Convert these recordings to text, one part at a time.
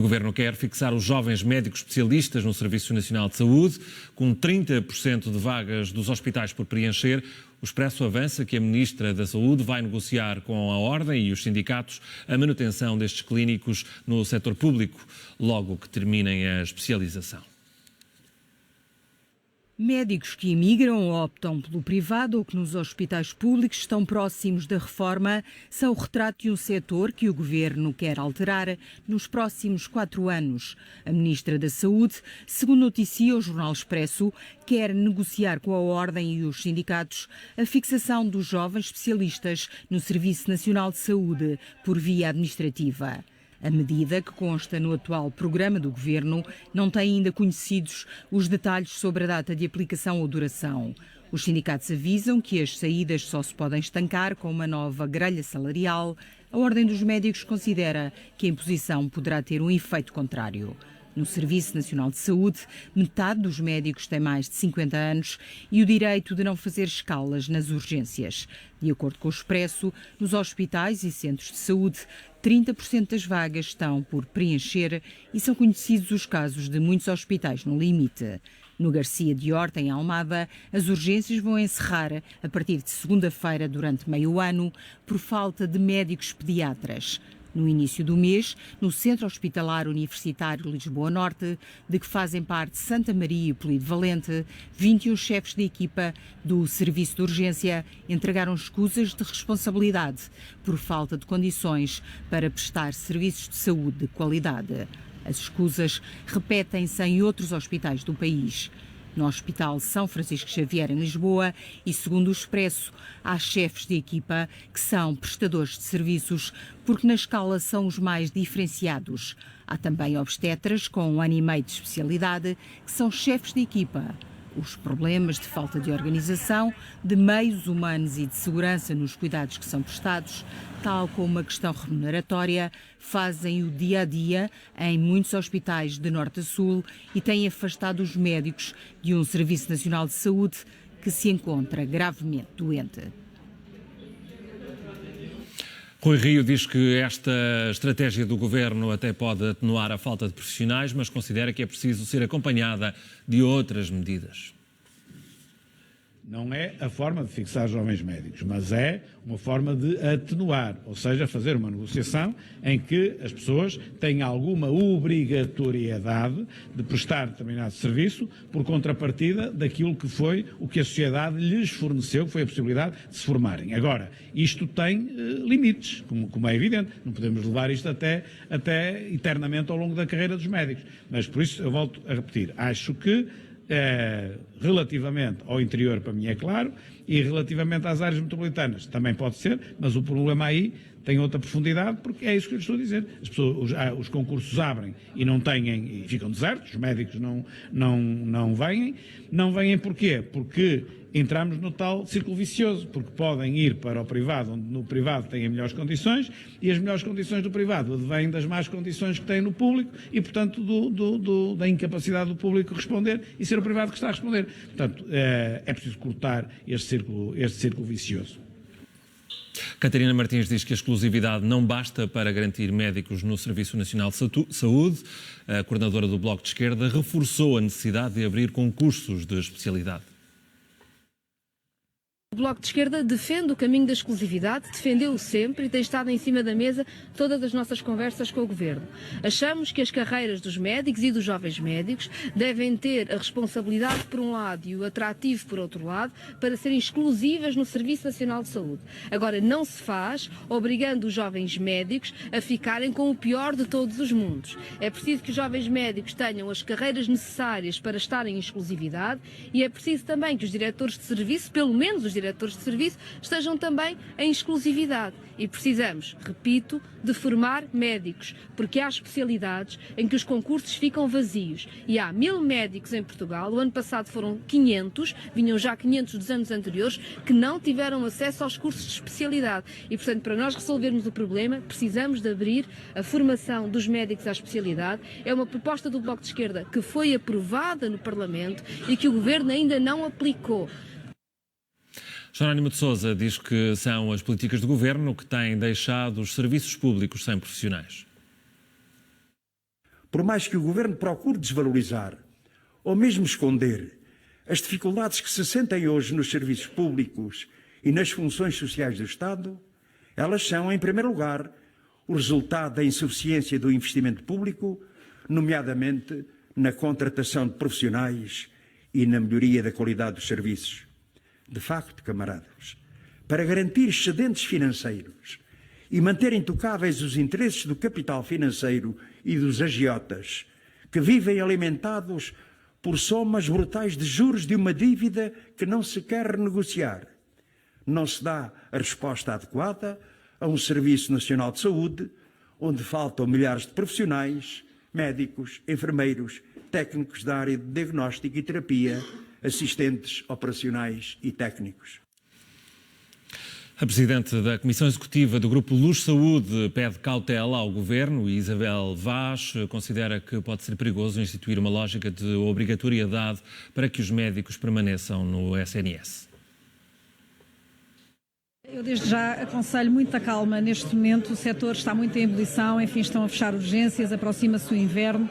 O Governo quer fixar os jovens médicos especialistas no Serviço Nacional de Saúde, com 30% de vagas dos hospitais por preencher. O Expresso avança que a Ministra da Saúde vai negociar com a Ordem e os sindicatos a manutenção destes clínicos no setor público, logo que terminem a especialização. Médicos que emigram ou optam pelo privado ou que nos hospitais públicos estão próximos da reforma são o retrato de um setor que o Governo quer alterar nos próximos 4 anos. A Ministra da Saúde, segundo noticia o Jornal Expresso, quer negociar com a Ordem e os sindicatos a fixação dos jovens especialistas no Serviço Nacional de Saúde por via administrativa. A medida, que consta no atual programa do Governo, não tem ainda conhecidos os detalhes sobre a data de aplicação ou duração. Os sindicatos avisam que as saídas só se podem estancar com uma nova grelha salarial. A Ordem dos Médicos considera que a imposição poderá ter um efeito contrário. No Serviço Nacional de Saúde, metade dos médicos tem mais de 50 anos e o direito de não fazer escalas nas urgências. De acordo com o Expresso, nos hospitais e centros de saúde, 30% das vagas estão por preencher e são conhecidos os casos de muitos hospitais no limite. No Garcia de Horta, em Almada, as urgências vão encerrar a partir de segunda-feira durante meio ano por falta de médicos pediatras. No início do mês, no Centro Hospitalar Universitário Lisboa Norte, de que fazem parte Santa Maria e Polivalente, 21 chefes de equipa do Serviço de Urgência entregaram escusas de responsabilidade por falta de condições para prestar serviços de saúde de qualidade. As escusas repetem-se em outros hospitais do país. No Hospital São Francisco Xavier, em Lisboa, e segundo o Expresso, há chefes de equipa que são prestadores de serviços porque na escala são os mais diferenciados. Há também obstetras com 1 ano e meio de especialidade que são chefes de equipa. Os problemas de falta de organização, de meios humanos e de segurança nos cuidados que são prestados, tal como a questão remuneratória, fazem o dia-a-dia em muitos hospitais de norte a sul e têm afastado os médicos de um Serviço Nacional de Saúde que se encontra gravemente doente. Rui Rio diz que esta estratégia do Governo até pode atenuar a falta de profissionais, mas considera que é preciso ser acompanhada de outras medidas. Não é a forma de fixar jovens médicos, mas é uma forma de atenuar, ou seja, fazer uma negociação em que as pessoas têm alguma obrigatoriedade de prestar determinado serviço por contrapartida daquilo que foi o que a sociedade lhes forneceu, que foi a possibilidade de se formarem. Agora, isto tem limites, como é evidente, não podemos levar isto até eternamente ao longo da carreira dos médicos. Mas por isso eu volto a repetir, acho que relativamente ao interior, para mim é claro, e relativamente às áreas metropolitanas também pode ser, mas o problema aí tem outra profundidade, porque é isso que eu lhe estou a dizer. As pessoas, os concursos abrem e não têm, e ficam desertos, os médicos não vêm. Não vêm porquê? Porque entramos no tal círculo vicioso, porque podem ir para o privado, onde no privado têm melhores condições, e as melhores condições do privado advêm das más condições que têm no público e, portanto, da incapacidade do público responder e ser o privado que está a responder. Portanto, é preciso cortar este círculo vicioso. Catarina Martins diz que a exclusividade não basta para garantir médicos no Serviço Nacional de Saúde. A coordenadora do Bloco de Esquerda reforçou a necessidade de abrir concursos de especialidade. O Bloco de Esquerda defende o caminho da exclusividade, defendeu-o sempre e tem estado em cima da mesa todas as nossas conversas com o Governo. Achamos que as carreiras dos médicos e dos jovens médicos devem ter a responsabilidade por um lado e o atrativo por outro lado para serem exclusivas no Serviço Nacional de Saúde. Agora, não se faz obrigando os jovens médicos a ficarem com o pior de todos os mundos. É preciso que os jovens médicos tenham as carreiras necessárias para estarem em exclusividade e é preciso também que os diretores de serviço, pelo menos os diretores de serviço, estejam também em exclusividade. E precisamos, repito, de formar médicos, porque há especialidades em que os concursos ficam vazios. E há 1000 médicos em Portugal, o ano passado foram 500, vinham já 500 dos anos anteriores, que não tiveram acesso aos cursos de especialidade. E, portanto, para nós resolvermos o problema, precisamos de abrir a formação dos médicos à especialidade. É uma proposta do Bloco de Esquerda que foi aprovada no Parlamento e que o Governo ainda não aplicou. Jerónimo de Sousa diz que são as políticas do Governo que têm deixado os serviços públicos sem profissionais. Por mais que o Governo procure desvalorizar ou mesmo esconder as dificuldades que se sentem hoje nos serviços públicos e nas funções sociais do Estado, elas são, em primeiro lugar, o resultado da insuficiência do investimento público, nomeadamente na contratação de profissionais e na melhoria da qualidade dos serviços. De facto, camaradas, para garantir excedentes financeiros e manter intocáveis os interesses do capital financeiro e dos agiotas, que vivem alimentados por somas brutais de juros de uma dívida que não se quer renegociar, não se dá a resposta adequada a um Serviço Nacional de Saúde, onde faltam milhares de profissionais, médicos, enfermeiros, técnicos da área de diagnóstico e terapia, assistentes operacionais e técnicos. A Presidente da Comissão Executiva do Grupo Luz Saúde pede cautela ao Governo e Isabel Vaz considera que pode ser perigoso instituir uma lógica de obrigatoriedade para que os médicos permaneçam no SNS. Eu desde já aconselho muita calma neste momento, o setor está muito em ebulição, enfim, estão a fechar urgências, aproxima-se o inverno.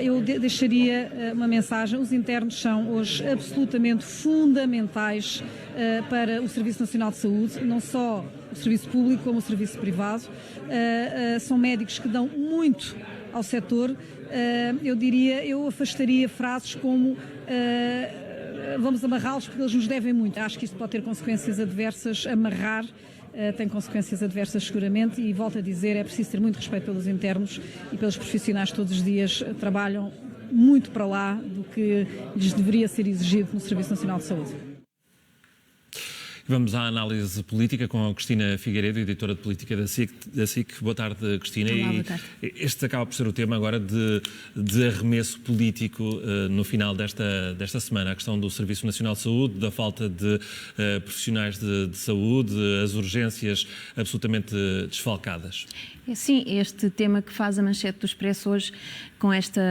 Eu deixaria uma mensagem, os internos são hoje absolutamente fundamentais para o Serviço Nacional de Saúde, não só o serviço público como o serviço privado. São médicos que dão muito ao setor. Eu afastaria frases como vamos amarrá-los porque eles nos devem muito. Acho que isso pode ter consequências adversas. Amarrar tem consequências adversas seguramente e, volto a dizer, é preciso ter muito respeito pelos internos e pelos profissionais que todos os dias trabalham muito para lá do que lhes deveria ser exigido no Serviço Nacional de Saúde. Vamos à análise política com a Cristina Figueiredo, editora de política da SIC. Boa tarde, Cristina. Olá, boa tarde. Este acaba por ser o tema agora de arremesso político no final desta semana. A questão do Serviço Nacional de Saúde, da falta de profissionais de saúde, as urgências absolutamente desfalcadas. Sim, este tema que faz a manchete do Expresso hoje, com esta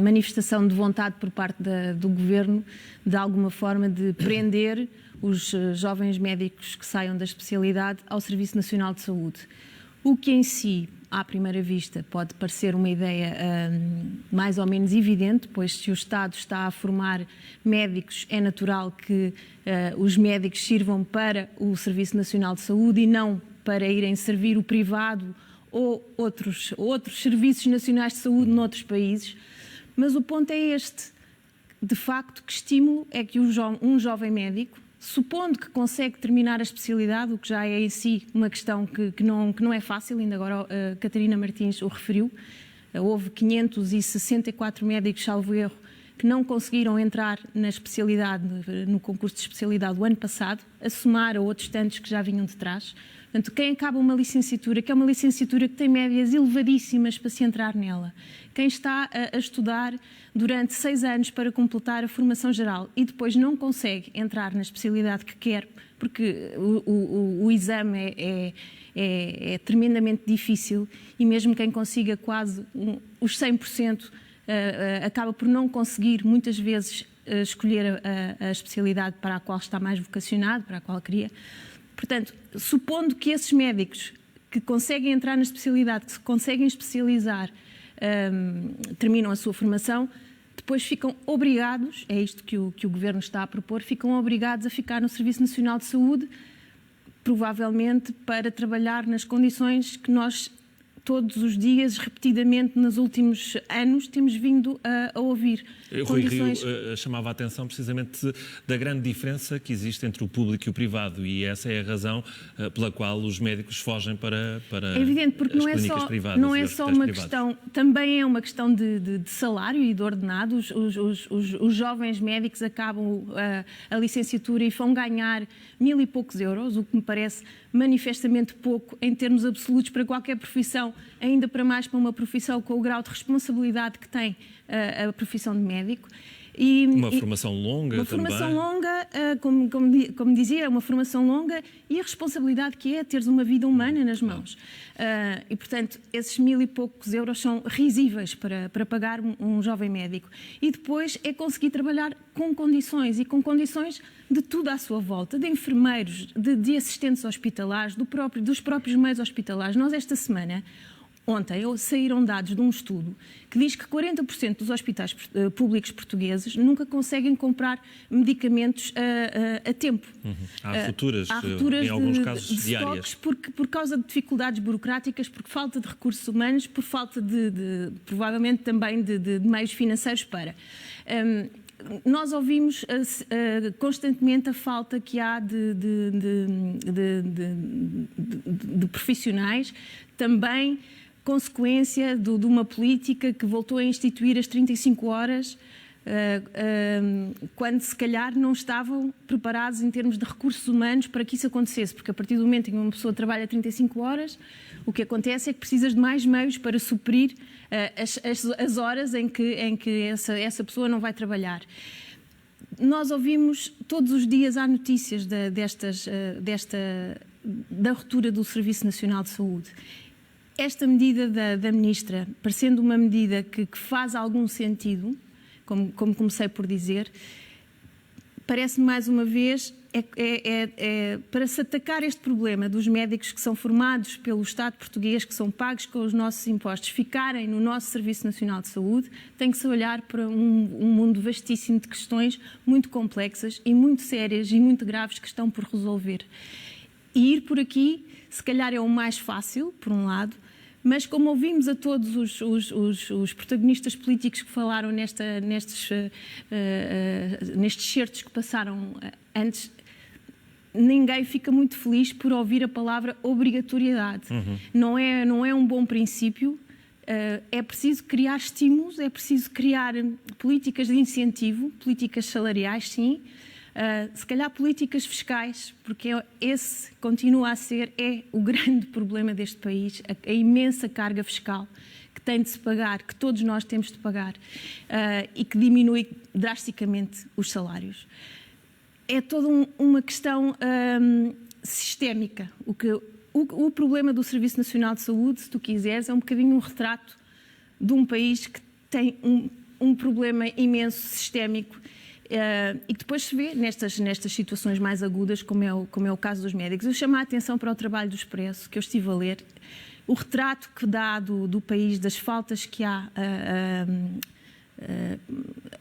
manifestação de vontade por parte do Governo, de alguma forma de prender os jovens médicos que saiam da especialidade ao Serviço Nacional de Saúde. O que em si, à primeira vista, pode parecer uma ideia mais ou menos evidente, pois se o Estado está a formar médicos, é natural que os médicos sirvam para o Serviço Nacional de Saúde e não para irem servir o privado ou outros serviços nacionais de saúde noutros países. Mas o ponto é este. De facto, que estímulo é que um jovem médico, supondo que consegue terminar a especialidade, o que já é em si uma questão que não é fácil, ainda agora a Catarina Martins o referiu, houve 564 médicos, salvo erro, que não conseguiram entrar na especialidade, no concurso de especialidade do ano passado, a somar a outros tantos que já vinham de trás. Portanto, quem acaba uma licenciatura, que é uma licenciatura que tem médias elevadíssimas para se entrar nela, quem está a estudar durante 6 anos para completar a formação geral e depois não consegue entrar na especialidade que quer, porque o exame é tremendamente difícil e mesmo quem consiga quase os 100% acaba por não conseguir, muitas vezes, escolher a especialidade para a qual está mais vocacionado, para a qual queria. Portanto, supondo que esses médicos que conseguem entrar na especialidade, que se conseguem especializar, terminam a sua formação, depois ficam obrigados, é isto que o Governo está a propor, ficam obrigados a ficar no Serviço Nacional de Saúde, provavelmente para trabalhar nas condições que nós todos os dias, repetidamente, nos últimos anos, temos vindo a ouvir. Rui Rio chamava a atenção precisamente da grande diferença que existe entre o público e o privado e essa é a razão pela qual os médicos fogem para é evidente, porque as clínicas privadas. Não é só uma questão, também é uma questão de salário e de ordenados. Os jovens médicos acabam a licenciatura e vão ganhar 1000 e poucos euros, o que me parece manifestamente pouco em termos absolutos para qualquer profissão, ainda para mais para uma profissão com o grau de responsabilidade que tem a profissão de médico. Uma formação longa uma também. Uma formação longa, como dizia, uma formação longa e a responsabilidade que é teres uma vida humana nas mãos. E, portanto, esses 1000 e poucos euros são risíveis para pagar um jovem médico. E depois é conseguir trabalhar com condições e com condições de tudo à sua volta, de enfermeiros, de assistentes hospitalares, dos próprios meios hospitalares. Nós, esta semana, Ontem saíram dados de um estudo que diz que 40% dos hospitais públicos portugueses nunca conseguem comprar medicamentos a tempo. Há rupturas, em alguns casos, diárias. Por causa de dificuldades burocráticas, por falta de recursos humanos, por falta provavelmente também de meios financeiros para... nós ouvimos constantemente a falta que há de profissionais, também consequência de uma política que voltou a instituir as 35 horas, quando se calhar não estavam preparados em termos de recursos humanos para que isso acontecesse, porque a partir do momento em que uma pessoa trabalha 35 horas, o que acontece é que precisas de mais meios para suprir as horas em que essa pessoa não vai trabalhar. Nós ouvimos todos os dias, há notícias da ruptura do Serviço Nacional de Saúde. Esta medida da Ministra, parecendo uma medida que faz algum sentido, como comecei por dizer, parece-me mais uma vez para se atacar este problema dos médicos que são formados pelo Estado português, que são pagos com os nossos impostos, ficarem no nosso Serviço Nacional de Saúde, tem que se olhar para um mundo vastíssimo de questões muito complexas e muito sérias e muito graves que estão por resolver. E ir por aqui, se calhar é o mais fácil, por um lado, mas como ouvimos a todos os protagonistas políticos que falaram nestes certos que passaram antes, ninguém fica muito feliz por ouvir a palavra obrigatoriedade. Não é um bom princípio. É preciso criar estímulos, é preciso criar políticas de incentivo, políticas salariais, sim, se calhar políticas fiscais, porque esse continua a ser o grande problema deste país, a imensa carga fiscal que tem de se pagar, que todos nós temos de pagar, e que diminui drasticamente os salários. É toda uma questão sistémica. O problema do Serviço Nacional de Saúde, se tu quiseres, é um bocadinho um retrato de um país que tem um problema imenso sistémico, e que depois se vê nestas situações mais agudas, como é o caso dos médicos. Eu chamo a atenção para o trabalho do Expresso, que eu estive a ler, o retrato que dá do país, das faltas que há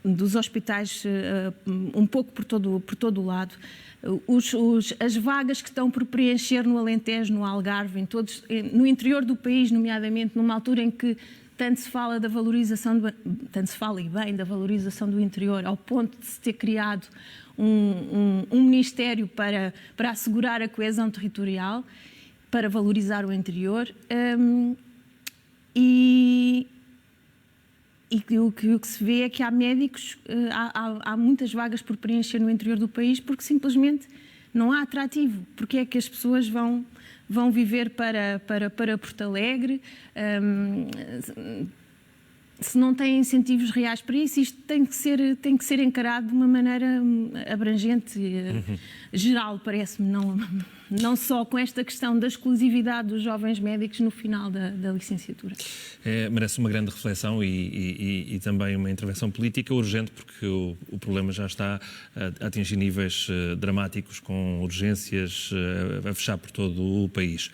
dos hospitais, um pouco por todo o lado, as vagas que estão por preencher no Alentejo, no Algarve, no interior do país, nomeadamente numa altura em que tanto se fala e bem da valorização do interior, ao ponto de se ter criado um ministério para assegurar a coesão territorial, para valorizar o interior, e o que se vê é que há médicos, há muitas vagas por preencher no interior do país porque simplesmente não há atrativo. Porque é que as pessoas vão viver para Porto Alegre se não têm incentivos reais para isso? Isto tem que ser encarado de uma maneira abrangente, geral, parece-me, não só com esta questão da exclusividade dos jovens médicos no final da licenciatura. Merece uma grande reflexão e também uma intervenção política urgente, porque o problema já está a atingir níveis dramáticos, com urgências a fechar por todo o país.